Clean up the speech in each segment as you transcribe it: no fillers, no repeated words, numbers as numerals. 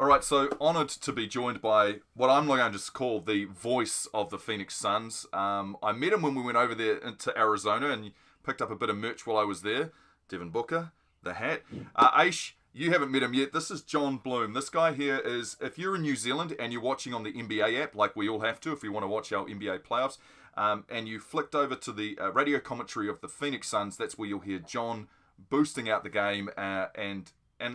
All right, so honoured to be joined by what I'm going to just call the voice of the Phoenix Suns. I met him when we went over there into Arizona and picked up a bit of merch while I was there. Devin Booker, the hat. Aish, you haven't met him yet. This is Jon Bloom. This guy here is, if you're in New Zealand and you're watching on the NBA app, like we all have to if we want to watch our NBA playoffs, and you flicked over to the radio commentary of the Phoenix Suns, that's where you'll hear Jon boosting out the game and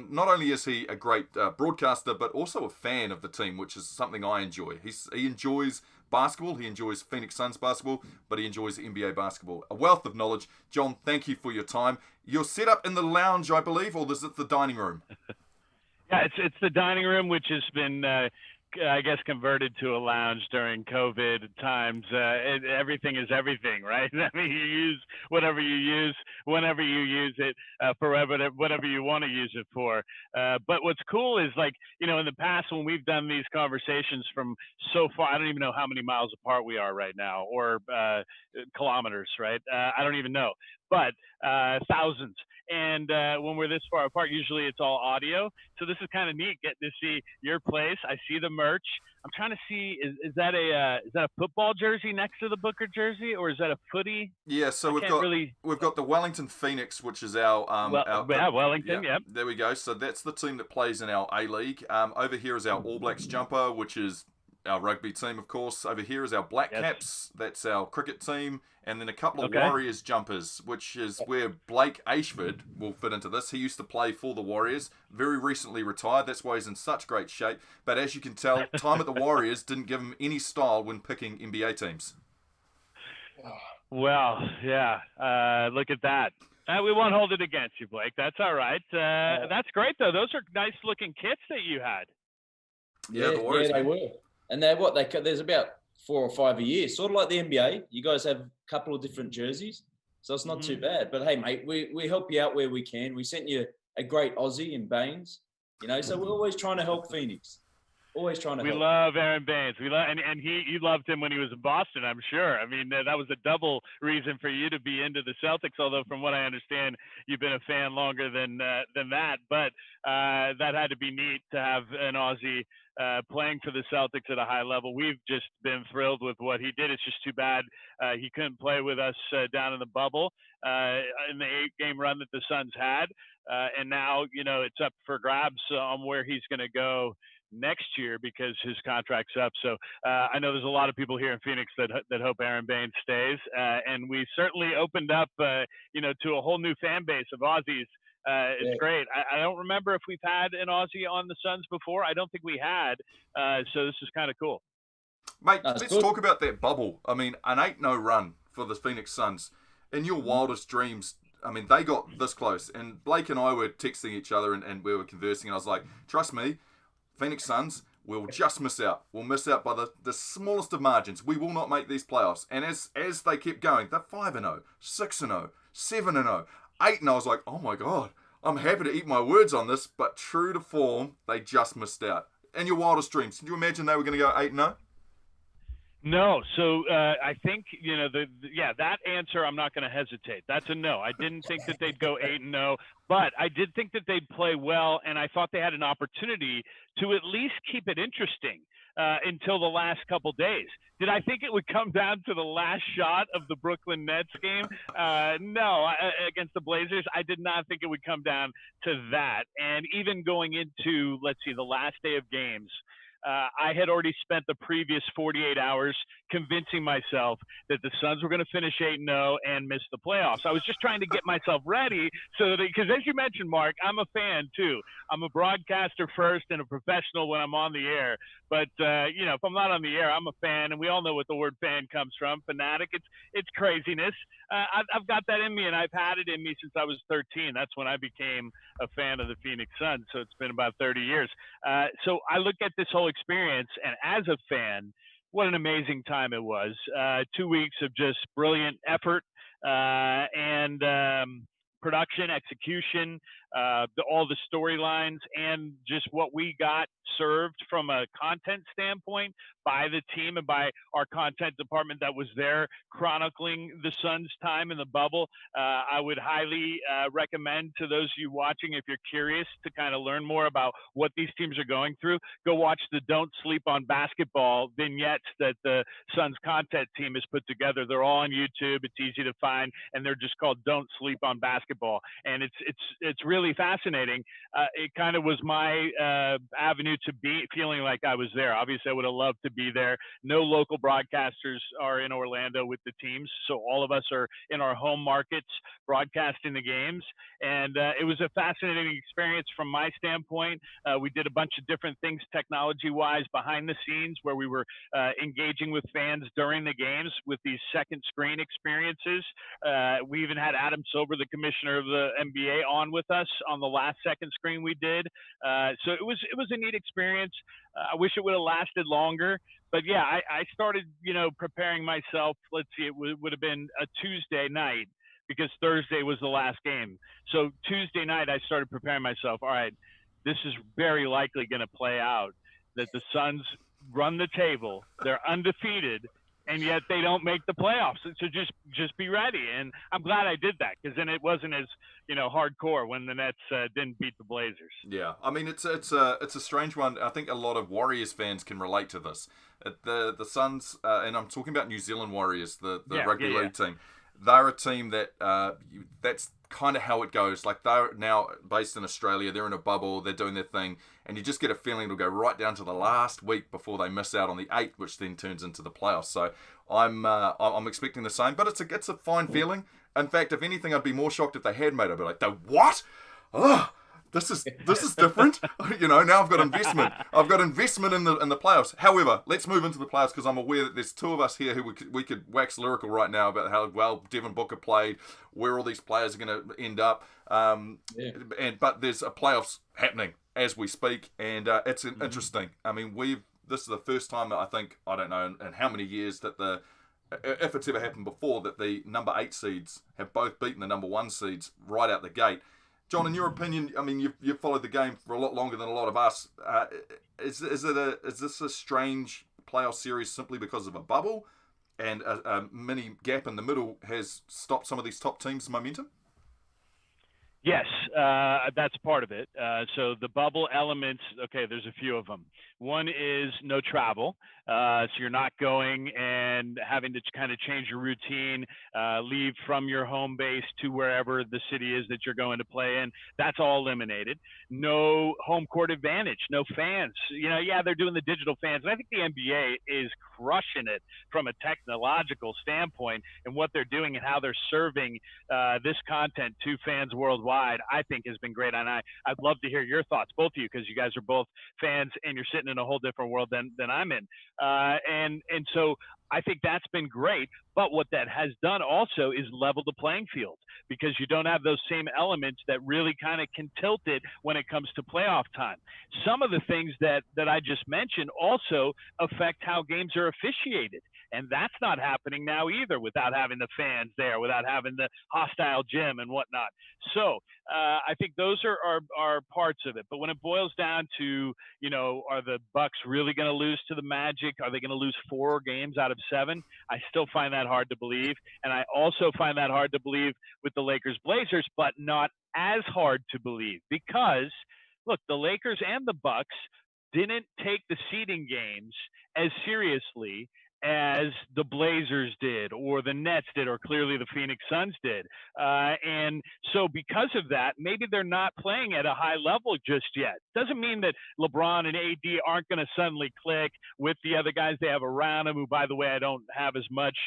not only is he a great broadcaster, but also a fan of the team, which is something I enjoy. He enjoys basketball, he enjoys Phoenix Suns basketball, but he enjoys NBA basketball. A wealth of knowledge. Jon, thank you for your time. You're set up in the lounge, I believe, or is it the dining room? Yeah, it's the dining room, which has been, I guess, converted to a lounge during COVID times. Everything is everything, right? I mean, you use whatever you use, whenever you use it, for whatever you want to use it for. But what's cool is, like, in the past when we've done these conversations from so far, I don't even know how many miles apart we are right now, or kilometers, right? I don't even know, but thousands. And when we're this far apart, usually it's all audio. So this is kind of neat, getting to see your place. I see the merch. I'm trying to see, is that a football jersey next to the Booker jersey, or is that a footy? Yeah, so I we've can't got really. we've got the Wellington Phoenix, which is our Well, yeah, yeah, Wellington. Yep. there we go. So that's the team that plays in our A League. Over here is our All Blacks jumper, which is our rugby team, of course. Over here is our Black Yes. Caps. That's our cricket team, and then a couple of Okay. Warriors jumpers, which is where Blake Ayshford will fit into this. He used to play for the Warriors, very recently retired. That's why he's in such great shape. But as you can tell, time at the Warriors didn't give him any style when picking NBA teams. Well, yeah. Look at that. We won't hold it against you, Blake. That's all right. That's great, though. Those are nice looking kits that you had. Yeah, the Warriors. they were. And there's about 4 or 5 a year, sort of like the NBA. You guys have a couple of different jerseys, so it's not too bad. But hey, mate, we help you out where we can. We sent you a great Aussie in Baines, so we're always trying to help Phoenix. Always trying to We help. love Aaron Baines. And you loved him when he was in Boston, I'm sure. I mean, that was a double reason for you to be into the Celtics. Although, from what I understand, you've been a fan longer than that. But that had to be neat to have an Aussie playing for the Celtics at a high level. We've just been thrilled with what he did. It's just too bad he couldn't play with us down in the bubble in the 8-game run that the Suns had. And now, it's up for grabs on where he's going to go next year because his contract's up. So I know there's a lot of people here in Phoenix that hope Aaron Baines stays, and we certainly opened up, to a whole new fan base of Aussies. It's great. I don't remember if we've had an Aussie on the Suns before. I don't think we had. So this is kind of cool. Mate, That's let's good. talk about that bubble. I mean, an 8-0 run for the Phoenix Suns. In your wildest dreams, I mean, they got this close. And Blake and I were texting each other and we were conversing. And I was like, trust me, Phoenix Suns will just miss out. We'll miss out by the smallest of margins. We will not make these playoffs. And as they kept going, they're 5-0, 6-0, 7-0, 8-0. I was like, oh my God, I'm happy to eat my words on this. But true to form, they just missed out. In your wildest dreams, did you imagine they were going to go 8-0? No, so I think that answer I'm not going to hesitate. That's a no. I didn't think that they'd go 8-0, but I did think that they'd play well, and I thought they had an opportunity to at least keep it interesting until the last couple days. Did I think it would come down to the last shot of the Brooklyn Nets game? No, against the Blazers, I did not think it would come down to that. And even going into, the last day of games, I had already spent the previous 48 hours convincing myself that the Suns were going to finish 8-0 and miss the playoffs. I was just trying to get myself ready because as you mentioned, Marc, I'm a fan too. I'm a broadcaster first and a professional when I'm on the air. But, if I'm not on the air, I'm a fan, and we all know what the word fan comes from, fanatic. It's craziness. I've got that in me, and I've had it in me since I was 13. That's when I became a fan of the Phoenix Suns, so it's been about 30 years. So I look at this whole experience, and as a fan, what an amazing time it was. 2 weeks of just brilliant effort and production, execution. all the storylines and just what we got served from a content standpoint by the team and by our content department that was there chronicling the Suns' time in the bubble. I would highly recommend to those of you watching, if you're curious to kind of learn more about what these teams are going through, go watch the Don't Sleep on Basketball vignettes that the Suns content team has put together. They're all on YouTube. It's easy to find, and they're just called Don't Sleep on Basketball. And it's really fascinating. It kind of was my avenue to be feeling like I was there. Obviously, I would have loved to be there. No local broadcasters are in Orlando with the teams, so all of us are in our home markets broadcasting the games. And it was a fascinating experience from my standpoint. We did a bunch of different things technology-wise behind the scenes where we were engaging with fans during the games with these second screen experiences. We even had Adam Silver, the commissioner of the NBA, on with us on the last second screen we did. So it was a neat experience. I wish it would have lasted longer. But yeah, I started, preparing myself. Let's see, it would have been a Tuesday night because Thursday was the last game. So Tuesday night, I started preparing myself. All right, this is very likely going to play out that the Suns run the table. They're undefeated, and yet they don't make the playoffs. So just be ready. And I'm glad I did that because then it wasn't as hardcore when the Nets didn't beat the Blazers. Yeah, I mean it's a strange one. I think a lot of Warriors fans can relate to this. The Suns, and I'm talking about New Zealand Warriors, the rugby league team. They're a team that that's kind of how it goes. Like they're now based in Australia. They're in a bubble. They're doing their thing, and you just get a feeling it'll go right down to the last week before they miss out on the 8th, which then turns into the playoffs. So I'm expecting the same, but it's a fine feeling. In fact, if anything, I'd be more shocked if they had made it. I'd be like, what? Oh, this is different. Now I've got investment. I've got investment in the playoffs. However, let's move into the playoffs because I'm aware that there's two of us here who we could wax lyrical right now about how well Devin Booker played, where all these players are going to end up. But there's a playoffs happening as we speak, and it's interesting. I mean, this is the first time that I don't know in how many years that if it's ever happened before, that the number 8 seeds have both beaten the number 1 seeds right out the gate. John, in your opinion, I mean, you've followed the game for a lot longer than a lot of us. Is this a strange playoff series simply because of a bubble, and a mini gap in the middle has stopped some of these top teams' momentum? Yes, that's part of it. So the bubble elements, okay, there's a few of them. One is no travel. So you're not going and having to kind of change your routine, leave from your home base to wherever the city is that you're going to play in. That's all eliminated. No home court advantage, no fans. They're doing the digital fans. And I think the NBA is crushing it from a technological standpoint and what they're doing and how they're serving this content to fans worldwide, I think has been great. And I'd love to hear your thoughts, both of you, because you guys are both fans and you're sitting in a whole different world than I'm in. And so I think that's been great. But what that has done also is level the playing field because you don't have those same elements that really kind of can tilt it when it comes to playoff time. Some of the things that I just mentioned also affect how games are officiated. And that's not happening now either without having the fans there, without having the hostile gym and whatnot. So I think those are parts of it. But when it boils down to, are the Bucks really going to lose to the Magic? Are they going to lose 4 games out of 7? I still find that hard to believe. And I also find that hard to believe with the Lakers Blazers, but not as hard to believe because, look, the Lakers and the Bucks didn't take the seeding games as seriously as the Blazers did or the Nets did or clearly the Phoenix Suns did. And so because of that, maybe they're not playing at a high level just yet. Doesn't mean that LeBron and AD aren't going to suddenly click with the other guys they have around them, who, by the way, I don't have as much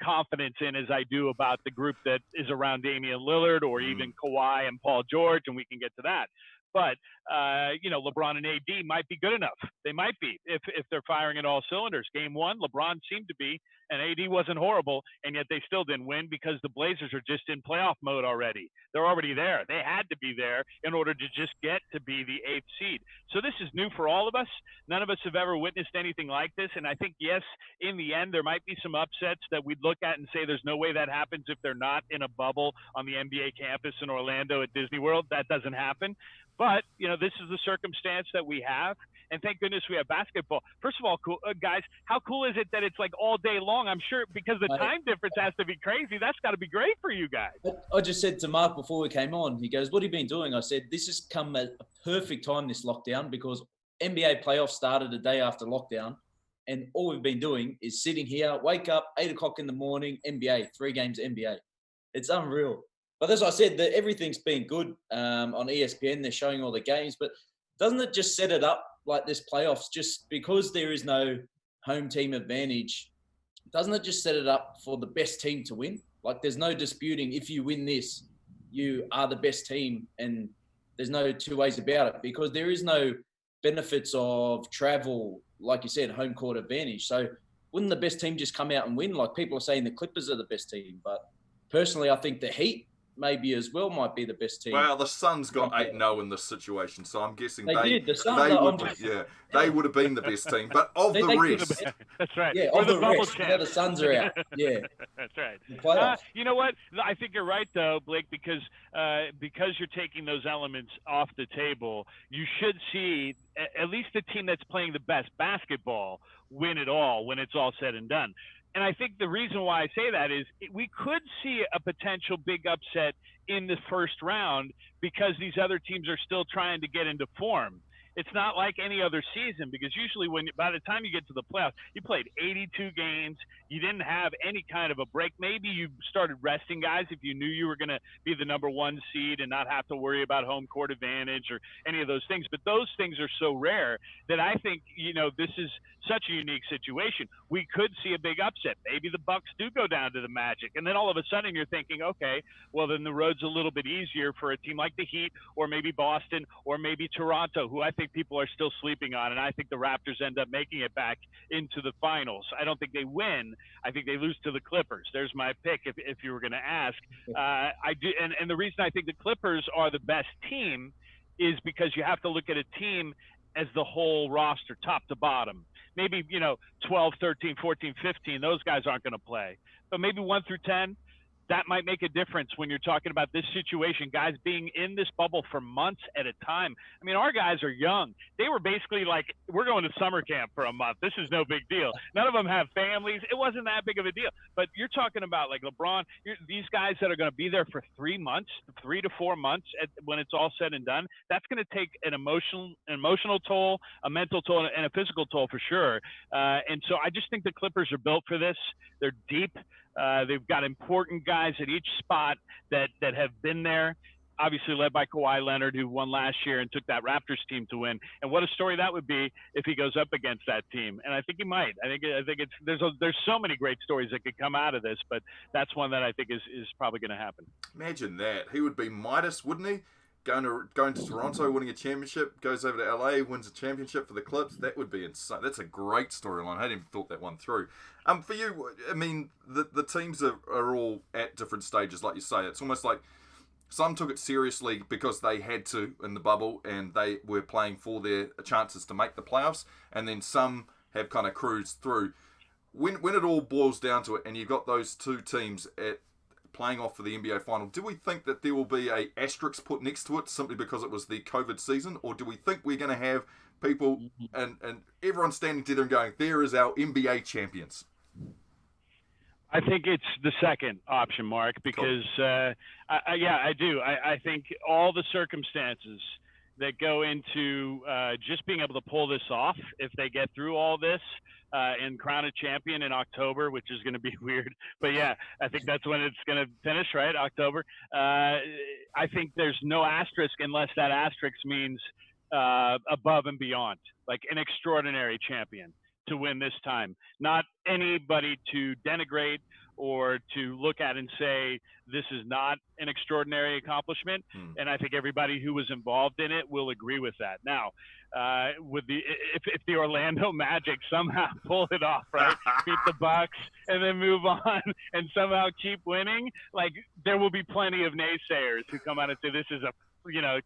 confidence in as I do about the group that is around Damian Lillard or even Kawhi and Paul George, and we can get to that. But LeBron and AD might be good enough. They might be if they're firing at all cylinders. Game one, LeBron seemed to be, and AD wasn't horrible, and yet they still didn't win because the Blazers are just in playoff mode already. They're already there. They had to be there in order to just get to be the 8th seed. So this is new for all of us. None of us have ever witnessed anything like this, and I think, yes, in the end, there might be some upsets that we'd look at and say there's no way that happens if they're not in a bubble on the NBA campus in Orlando at Disney World. That doesn't happen. But, this is the circumstance that we have. And thank goodness we have basketball. First of all, cool, guys, how cool is it that it's like all day long? I'm sure because the time difference has to be crazy. That's got to be great for you guys. I just said to Marc before we came on, he goes, what have you been doing? I said, this has come at a perfect time, this lockdown, because NBA playoffs started a day after lockdown. And all we've been doing is sitting here, wake up, 8 o'clock in the morning, NBA, 3 games NBA. It's unreal. But as I said, everything's been good on ESPN. They're showing all the games. But doesn't it just set it up like this playoffs, just because there is no home team advantage? Doesn't it just set it up for the best team to win? Like there's no disputing if you win this, you are the best team. And there's no two ways about it because there is no benefits of travel, like you said, home court advantage. So wouldn't the best team just come out and win? Like people are saying the Clippers are the best team. But personally, I think the Heat maybe as well might be the best team. Well, the Suns got 8-0 in this situation, so I'm guessing they did. The Suns they would have been the best team. But of the rest, that's right. Yeah, of the rest, the Suns are out. Yeah, that's right. You know what? I think you're right though, Blake, because you're taking those elements off the table. You should see at least the team that's playing the best basketball win it all when it's all said and done. And I think the reason why I say that is we could see a potential big upset in the first round because these other teams are still trying to get into form. It's not like any other season because usually by the time you get to the playoffs, you played 82 games. You didn't have any kind of a break. Maybe you started resting guys if you knew you were going to be the number 1 seed and not have to worry about home court advantage or any of those things. But those things are so rare that I think, this is such a unique situation. We could see a big upset. Maybe the Bucks do go down to the Magic. And then all of a sudden you're thinking, okay, well, then the road's a little bit easier for a team like the Heat or maybe Boston or maybe Toronto, who I think people are still sleeping on. And I think the Raptors end up making it back into the finals. I don't think they win. I think they lose to the Clippers. There's my pick if you were going to ask. I do, and the reason I think the Clippers are the best team is because you have to look at a team as the whole roster, top to bottom. Maybe, 12, 13, 14, 15, those guys aren't going to play. But maybe 1 through 10, that might make a difference when you're talking about this situation, guys being in this bubble for months at a time. I mean, our guys are young. They were basically like, we're going to summer camp for a month. This is no big deal. None of them have families. It wasn't that big of a deal. But you're talking about like LeBron, these guys that are going to be there for 3 months, 3 to 4 months when it's all said and done. That's going to take an emotional toll, a mental toll, and a physical toll for sure. And so I just think the Clippers are built for this. They're deep. They've got important guys at each spot that have been there, obviously led by Kawhi Leonard, who won last year and took that Raptors team to win. And what a story that would be if he goes up against that team. And I think he might. I think it's there's so many great stories that could come out of this, but that's one that I think is probably going to happen. Imagine that. He would be Midas, wouldn't he? Going to Toronto, winning a championship, goes over to LA, wins a championship for the Clips. That would be insane. That's a great storyline. I hadn't even thought that one through. For you, I mean, the teams are all at different stages, like you say. It's almost like some took it seriously because they had to in the bubble and they were playing for their chances to make the playoffs, and then some have kind of cruised through. When it all boils down to it, and you've got those two teams playing off for the NBA final, do we think that there will be a asterisk put next to it simply because it was the COVID season, or do we think we're going to have people and everyone standing together and going, there is our NBA champions? I think it's the second option, Mark, because I do. I think all the circumstances that go into just being able to pull this off, if they get through all this and crown a champion in October, which is going to be weird. But yeah, I think that's when it's going to finish, right? October. I think there's no asterisk unless that asterisk means above and beyond, like an extraordinary champion. to win this time. Not anybody to denigrate or to look at and say this is not an extraordinary accomplishment. And I think everybody who was involved in it will agree with that. Now, with if the Orlando Magic somehow pull it off, right, beat the Bucks and then move on and somehow keep winning, like there will be plenty of naysayers who come out and say this is a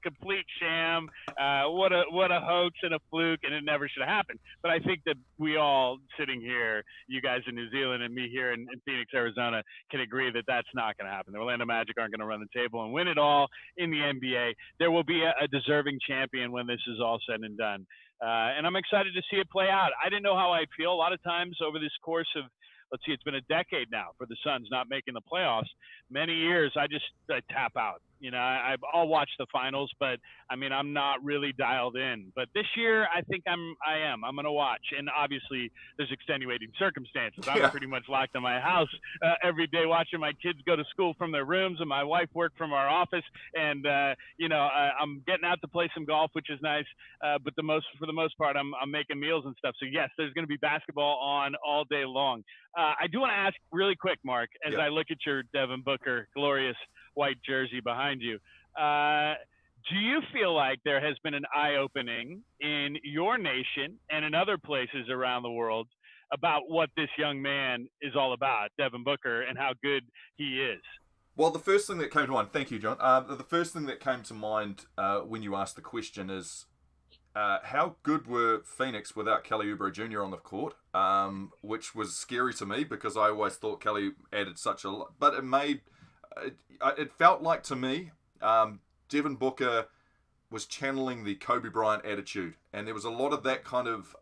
complete sham. What a hoax and a fluke, and it never should have happened. But I think that we all sitting here, you guys in New Zealand and me here in Phoenix, Arizona, can agree that that's not going to happen. The Orlando Magic aren't going to run the table and win it all in the NBA. There will be a deserving champion when this is all said and done. And I'm excited to see it play out. I didn't know how I'd feel. A lot of times over this course of, let's see, it's been a decade now for the Suns not making the playoffs. Many years, I tap out. I'll watch the finals, but I mean, I'm not really dialed in. But this year, I think I am. I'm going to watch. And obviously, there's extenuating circumstances. I'm pretty much locked in my house every day watching my kids go to school from their rooms, and my wife work from our office. And, I'm getting out to play some golf, which is nice. But for the most part, I'm making meals and stuff. So, yes, there's going to be basketball on all day long. I do want to ask really quick, Marc, as I look at your Devin Booker glorious white jersey behind you. Do you feel like there has been an eye-opening in your nation and in other places around the world about what this young man is all about, Devin Booker, and how good he is? Well, the first thing that came to mind, thank you, John. The first thing that came to mind when you asked the question is how good were Phoenix without Kelly Oubre Jr. on the court, which was scary to me because I always thought Kelly added such a lot. But it felt like to me, Devin Booker was channeling the Kobe Bryant attitude. And there was a lot of that kind of,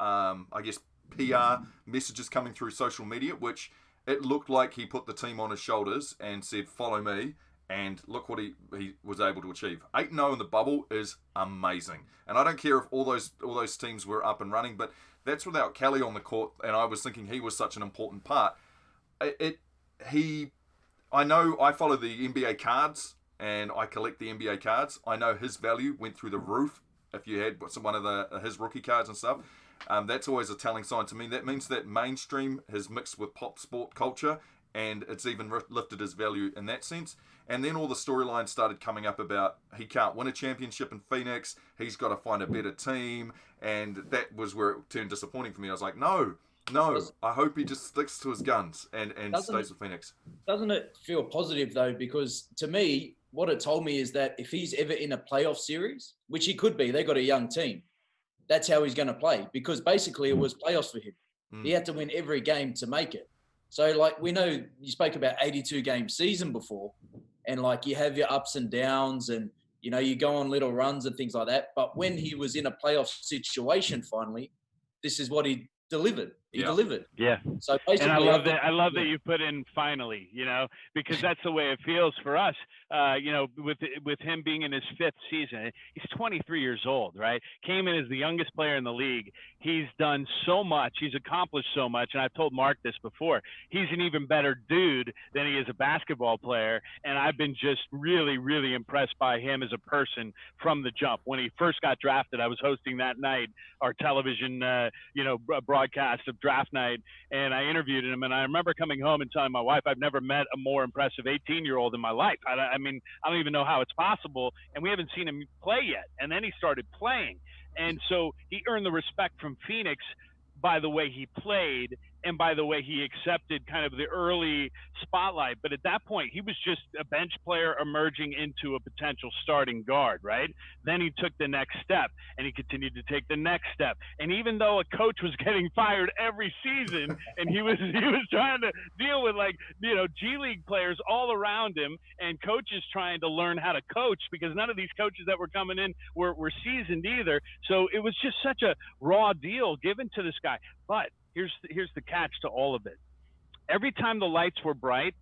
PR messages coming through social media, which it looked like he put the team on his shoulders and said, follow me. And look what he was able to achieve. 8-0 in the bubble is amazing. And I don't care if all those teams were up and running, but that's without Kelly on the court. And I was thinking he was such an important part. I know I follow the NBA cards and I collect the NBA cards. I know his value went through the roof if you had one of his rookie cards and stuff. That's always a telling sign to me. That means that mainstream has mixed with pop sport culture, and it's even lifted his value in that sense. And then all the storylines started coming up about he can't win a championship in Phoenix, he's got to find a better team, and that was where it turned disappointing for me. I was like, no, I hope he just sticks to his guns and stays with Phoenix. Doesn't it feel positive, though? Because to me, what it told me is that if he's ever in a playoff series, which he could be, they got a young team, that's how he's going to play. Because basically it was playoffs for him. He had to win every game to make it. So, like, we know you spoke about 82-game season before, and, like, you have your ups and downs and, you go on little runs and things like that. But when he was in a playoff situation finally, this is what he delivered. He delivered. Yeah. So basically, and I love that you put in finally, because that's the way it feels for us. With him being in his fifth season, he's 23 years old, right? Came in as the youngest player in the league. He's done so much. He's accomplished so much. And I've told Marc this before. He's an even better dude than he is a basketball player. And I've been just really, really impressed by him as a person from the jump. When he first got drafted, I was hosting that night our television, broadcast of draft night, and I interviewed him, and I remember coming home and telling my wife I've never met a more impressive 18-year-old in my life. I mean, I don't even know how it's possible, and we haven't seen him play yet. And then he started playing, and so he earned the respect from Phoenix by the way he played and by the way he accepted kind of the early spotlight. But at that point, he was just a bench player emerging into a potential starting guard, right? Then he took the next step, and he continued to take the next step. And even though a coach was getting fired every season, and he was trying to deal with, G League players all around him, and coaches trying to learn how to coach, because none of these coaches that were coming in were seasoned either. So it was just such a raw deal given to this guy. But here's the catch to all of it. Every time the lights were bright,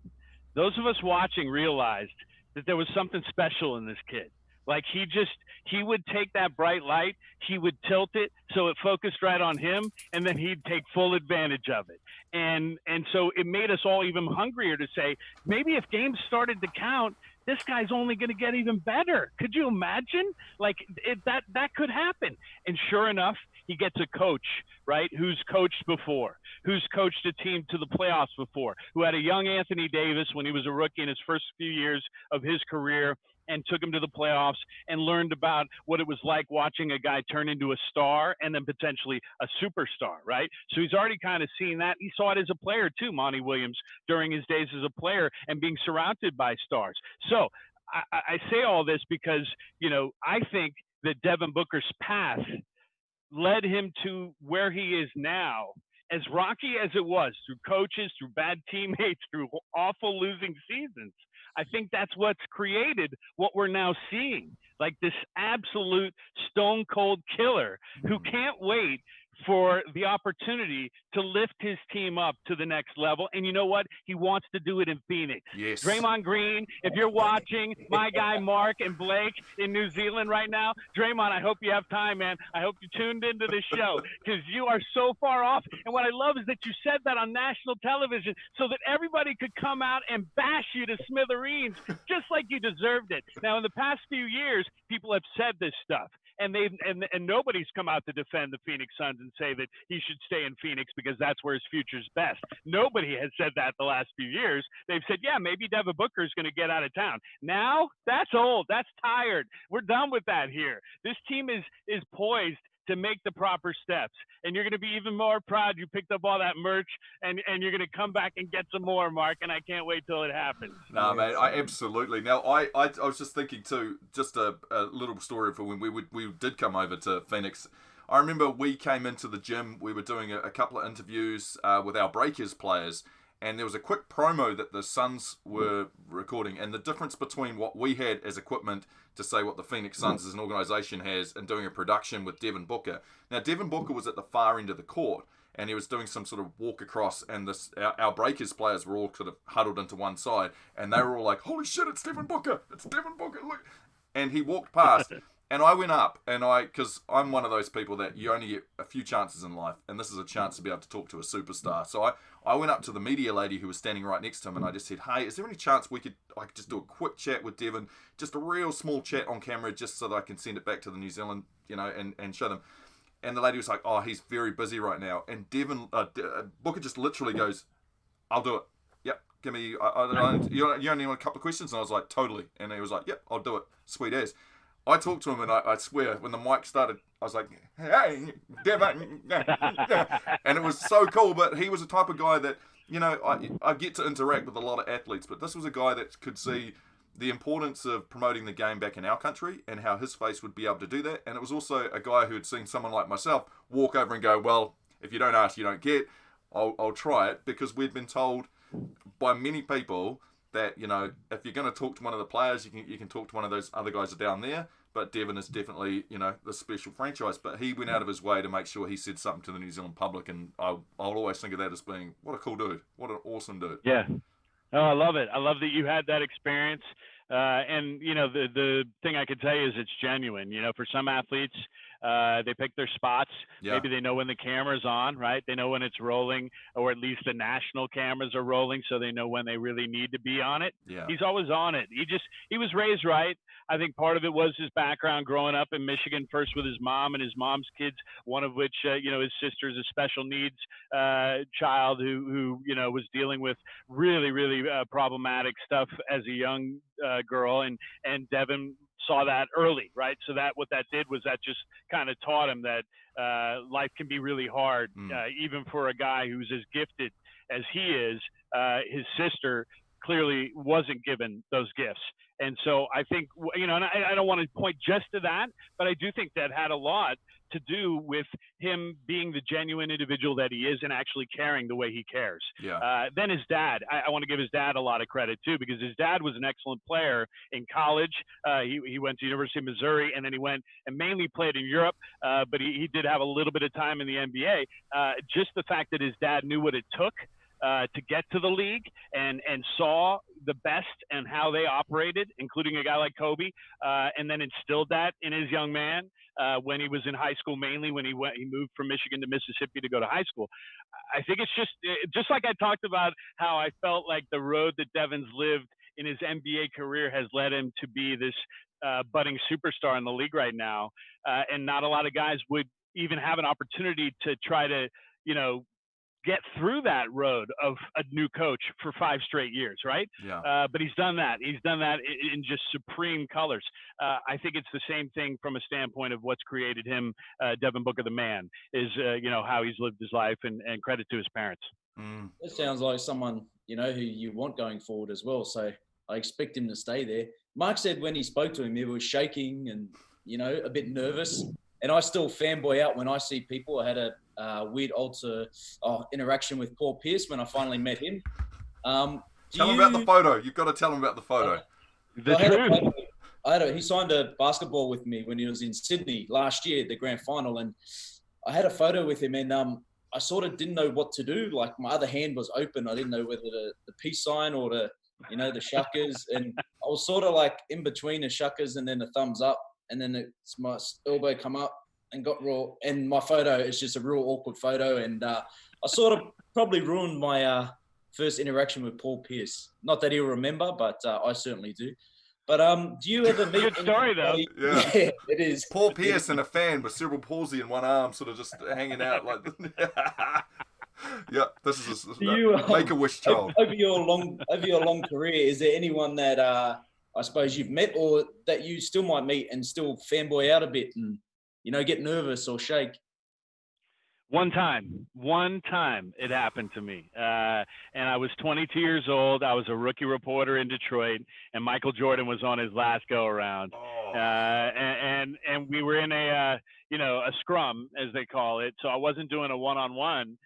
those of us watching realized that there was something special in this kid. Like he would take that bright light, he would tilt it so it focused right on him, and then he'd take full advantage of it. And so it made us all even hungrier to say, maybe if games started to count, this guy's only going to get even better. Could you imagine? Like that could happen. And sure enough, he gets a coach, right, who's coached before, who's coached a team to the playoffs before, who had a young Anthony Davis when he was a rookie in his first few years of his career and took him to the playoffs and learned about what it was like watching a guy turn into a star and then potentially a superstar, right? So he's already kind of seen that. He saw it as a player too, Monty Williams, during his days as a player and being surrounded by stars. So I say all this because, I think that Devin Booker's path led him to where he is now. As rocky as it was, through coaches, through bad teammates, through awful losing seasons, I think that's what's created what we're now seeing, like this absolute stone cold killer who can't wait for the opportunity to lift his team up to the next level. And you know what? He wants to do it in Phoenix. Yes. Draymond Green, if you're watching, my guy Marc and Blake in New Zealand right now, Draymond, I hope you have time, man. I hope you tuned into this show because you are so far off. And what I love is that you said that on national television so that everybody could come out and bash you to smithereens just like you deserved it. Now, in the past few years, people have said this stuff. And nobody's come out to defend the Phoenix Suns and say that he should stay in Phoenix because that's where his future's best. Nobody has said that the last few years. They've said, yeah, maybe Devin Booker is going to get out of town. Now, that's old. That's tired. We're done with that here. This team is poised to make the proper steps. And you're going to be even more proud you picked up all that merch and you're going to come back and get some more, Marc, and I can't wait till it happens. No, man, I absolutely. Now, I was just thinking too, just a little story for when we did come over to Phoenix. I remember we came into the gym, we were doing a couple of interviews with our Breakers players, and there was a quick promo that the Suns were recording, and the difference between what we had as equipment to say what the Phoenix Suns as an organisation has and doing a production with Devin Booker. Now, Devin Booker was at the far end of the court, and he was doing some sort of walk across, and our Breakers players were all sort of huddled into one side, and they were all like, holy shit, it's Devin Booker, look. And he walked past, and I went up, and because I'm one of those people that you only get a few chances in life, and this is a chance to be able to talk to a superstar. So I went up to the media lady who was standing right next to him, and I just said, hey, is there any chance I could just do a quick chat with Devin, just a real small chat on camera, just so that I can send it back to the New Zealand, and show them. And the lady was like, oh, he's very busy right now. And Devin, Booker just literally goes, I'll do it. Yep, give me, you only want a couple of questions? And I was like, totally. And he was like, yep, I'll do it. Sweet as. I talked to him, and I swear, when the mic started, I was like, hey, Devin. And it was so cool, but he was the type of guy that, I get to interact with a lot of athletes, but this was a guy that could see the importance of promoting the game back in our country and how his face would be able to do that. And it was also a guy who had seen someone like myself walk over and go, well, if you don't ask, you don't get. I'll try it, because we'd been told by many people that, if you're going to talk to one of the players, you can talk to one of those other guys down there. But Devin is definitely, the special franchise. But he went out of his way to make sure he said something to the New Zealand public. And I'll always think of that as being, what a cool dude. What an awesome dude. Yeah. Oh, I love it. I love that you had that experience. And, the thing I could tell you is it's genuine. For some athletes, they pick their spots. Yeah. Maybe they know when the camera's on, right? They know when it's rolling, or at least the national cameras are rolling, so they know when they really need to be on it. Yeah. He's always on it. He was raised right. I think part of it was his background growing up in Michigan, first with his mom and his mom's kids, one of which, his sister is a special needs child who was dealing with really, really problematic stuff as a young girl. And Devin saw that early, right? So what that did was that just kind of taught him that life can be really hard, even for a guy who's as gifted as he is. His sister clearly wasn't given those gifts. And so I think, and I don't want to point just to that, but I do think that had a lot to do with him being the genuine individual that he is and actually caring the way he cares. Yeah. Then his dad, I want to give his dad a lot of credit too, because his dad was an excellent player in college. He went to University of Missouri, and then he went and mainly played in Europe, but he did have a little bit of time in the NBA. Just the fact that his dad knew what it took to get to the league and saw the best and how they operated, including a guy like Kobe, and then instilled that in his young man when he was in high school, mainly when he moved from Michigan to Mississippi to go to high school. I think it's just like I talked about how I felt like the road that Devin's lived in his NBA career has led him to be this budding superstar in the league right now. And not a lot of guys would even have an opportunity to try to, get through that road of a new coach for 5 straight years, right? Yeah. But he's done that. He's done that in just supreme colors. I think it's the same thing from a standpoint of what's created him, Devin Booker the man, is, how he's lived his life, and credit to his parents. That sounds like someone, who you want going forward as well. So I expect him to stay there. Marc said when he spoke to him, he was shaking and, a bit nervous. And I still fanboy out when I see people. I had a weird interaction with Paul Pierce when I finally met him. Tell him about the photo. You've got to tell him about the photo. The he signed a basketball with me when he was in Sydney last year, the grand final. And I had a photo with him, and I sort of didn't know what to do. Like, my other hand was open. I didn't know whether the peace sign or the shuckers. And I was sort of like in between the shuckers and then the thumbs up. And then my elbow come up and got raw. And my photo is just a real awkward photo. And I sort of probably ruined my first interaction with Paul Pierce. Not that he'll remember, but I certainly do. But do you ever meet? Good story, though. Yeah, it is. Paul Pierce and a fan with cerebral palsy in one arm, sort of just hanging out like. Yeah, this is a Make-A-Wish child. Over your long career, is there anyone that I suppose you've met, or that you still might meet and still fanboy out a bit and get nervous or shake? One time it happened to me. And I was 22 years old. I was a rookie reporter in Detroit, and Michael Jordan was on his last go around. Oh. And we were in a scrum, as they call it. So I wasn't doing a one-on-one,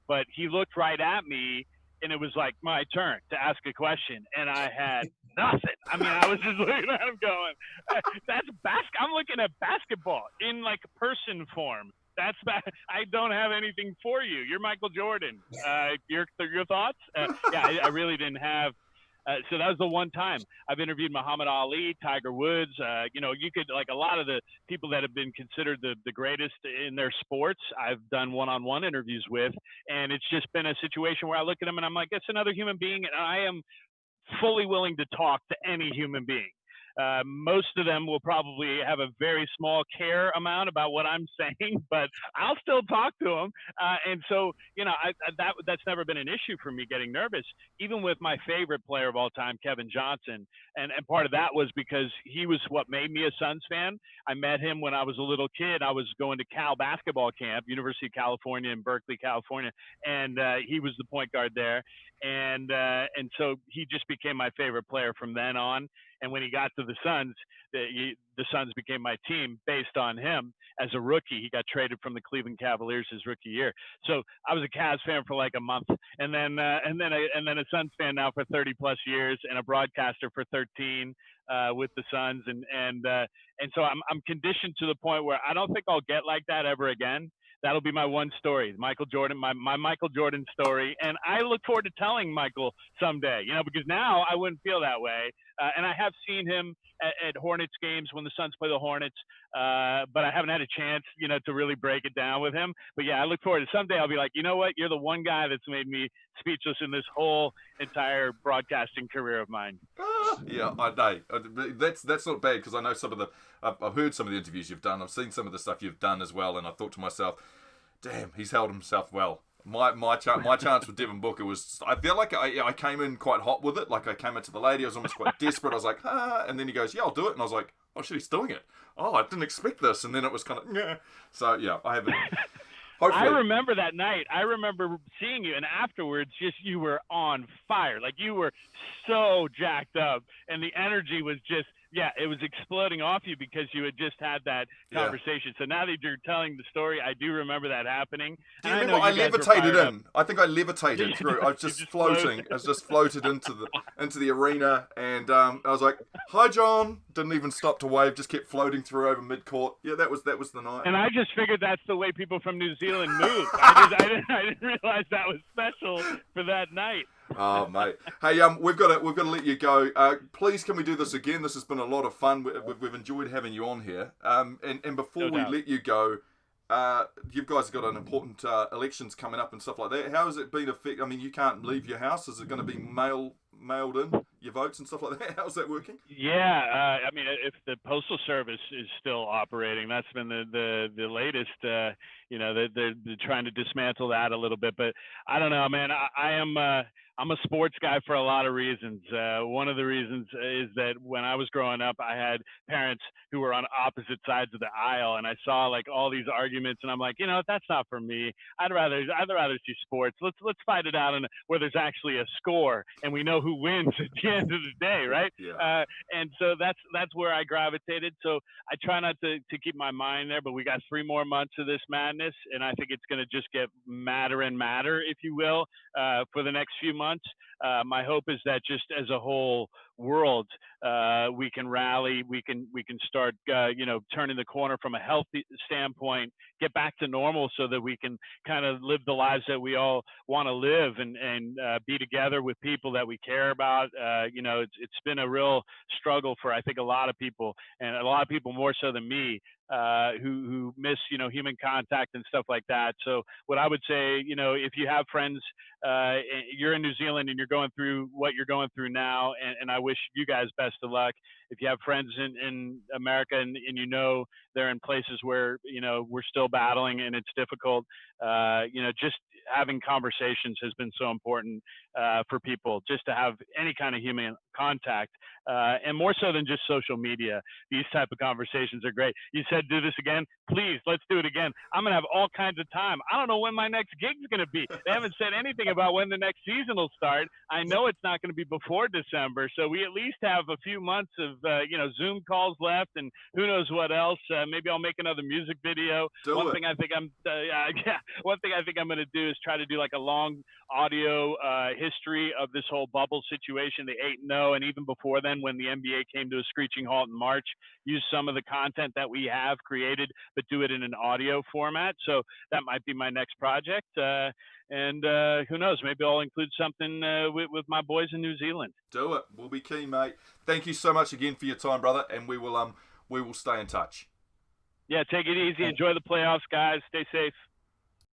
but he looked right at me, and it was like my turn to ask a question. And I had nothing. I mean, I was just looking at him going, I'm looking at basketball in like person form. I don't have anything for you. You're Michael Jordan. Your thoughts? I really didn't have. So that was the one time. I've interviewed Muhammad Ali, Tiger Woods. You could, like, a lot of the people that have been considered the greatest in their sports, I've done one-on-one interviews with. And it's just been a situation where I look at them and I'm like, it's another human being. And I am fully willing to talk to any human being. Most of them will probably have a very small care amount about what I'm saying, but I'll still talk to them. And so, that's never been an issue for me getting nervous, even with my favorite player of all time, Kevin Johnson. And part of that was because he was what made me a Suns fan. I met him when I was a little kid. I was going to Cal basketball camp, University of California in Berkeley, California. And he was the point guard there. And so he just became my favorite player from then on. And when he got to the Suns, the Suns became my team based on him as a rookie. He got traded from the Cleveland Cavaliers his rookie year. So I was a Cavs fan for like a month, and then a Suns fan now for 30 plus years, and a broadcaster for 13 with the Suns. And so I'm conditioned to the point where I don't think I'll get like that ever again. That'll be my one story, Michael Jordan, my Michael Jordan story. And I look forward to telling Michael someday, because now I wouldn't feel that way. And I have seen him at Hornets games when the Suns play the Hornets, but I haven't had a chance, to really break it down with him. But yeah, I look forward to someday I'll be like, you know what? You're the one guy that's made me speechless in this whole entire broadcasting career of mine. Yeah, I know. That's not bad, because I know I've heard some of the interviews you've done. I've seen some of the stuff you've done as well, and I thought to myself, damn, he's held himself well. My chance with Devin Booker was, I feel like I came in quite hot with it. Like, I came into the lady, I was almost quite desperate. I was like, and then he goes, yeah, I'll do it. And I was like, oh shit, he's doing it. Oh, I didn't expect this. And then it was kind of, yeah. So yeah, I haven't. Hopefully. I remember that night. I remember seeing you, and afterwards, you were on fire. Like, you were so jacked up, and the energy was just, it was exploding off you because you had just had that conversation. So now that you're telling the story, I do remember that happening. Do you remember I levitated in? I think I levitated through. I was just floating. I was just floated into the arena, and I was like, "Hi, John." Didn't even stop to wave. Just kept floating through over mid-court. Yeah, that was the night. And I just figured that's the way people from New Zealand move. I didn't realize that was special for that night. Oh, mate. Hey, we've got to let you go. Please, can we do this again? This has been a lot of fun. We've enjoyed having you on here. And before we let you go, you guys have got an important elections coming up and stuff like that. How has it been affected? I mean, you can't leave your house. Is it going to be mailed in? your votes and stuff like that? How's that working? Yeah, I mean, if the postal service is still operating, that's been the latest. They're trying to dismantle that a little bit, but I don't know, man. I am I'm a sports guy for a lot of reasons. One of the reasons is that when I was growing up, I had parents who were on opposite sides of the aisle, and I saw like all these arguments, and I'm like, that's not for me. I'd rather see sports. Let's fight it out, and where there's actually a score, and we know who wins at the end of the day, right? Yeah. And so that's where I gravitated. So I try not to keep my mind there, but we got 3 more months of this madness, and I think it's going to just get madder and madder, if you will, for the next few months. My hope is that just as a whole world, we can rally, we can start, turning the corner from a healthy standpoint, get back to normal, so that we can kind of live the lives that we all want to live, and be together with people that we care about. It's been a real struggle for, I think, a lot of people, and a lot of people more so than me, who miss, human contact and stuff like that. So what I would say, if you have friends, you're in New Zealand and you're going through what you're going through now, and I wish you guys best of luck. If you have friends in America and they're in places where, we're still battling and it's difficult, just having conversations has been so important for people, just to have any kind of human contact, and more so than just social media. These type of conversations are great. You said do this again. Please, let's do it again. I'm going to have all kinds of time. I don't know when my next gig's going to be. They haven't said anything about when the next season will start. I know it's not going to be before December, so we at least have a few months of Zoom calls left, and who knows what else. Maybe I'll make another music video. One thing I think I'm going to do is try to do like a long audio history of this whole bubble situation, the 8-0, and even before then, when the NBA came to a screeching halt in March, use some of the content that we have created, but do it in an audio format. So that might be my next project. And who knows, maybe I'll include something with my boys in New Zealand. Do it. We'll be keen, mate. Thank you so much again for your time, brother, and we will stay in touch. Yeah, take it easy. Enjoy the playoffs, guys. Stay safe.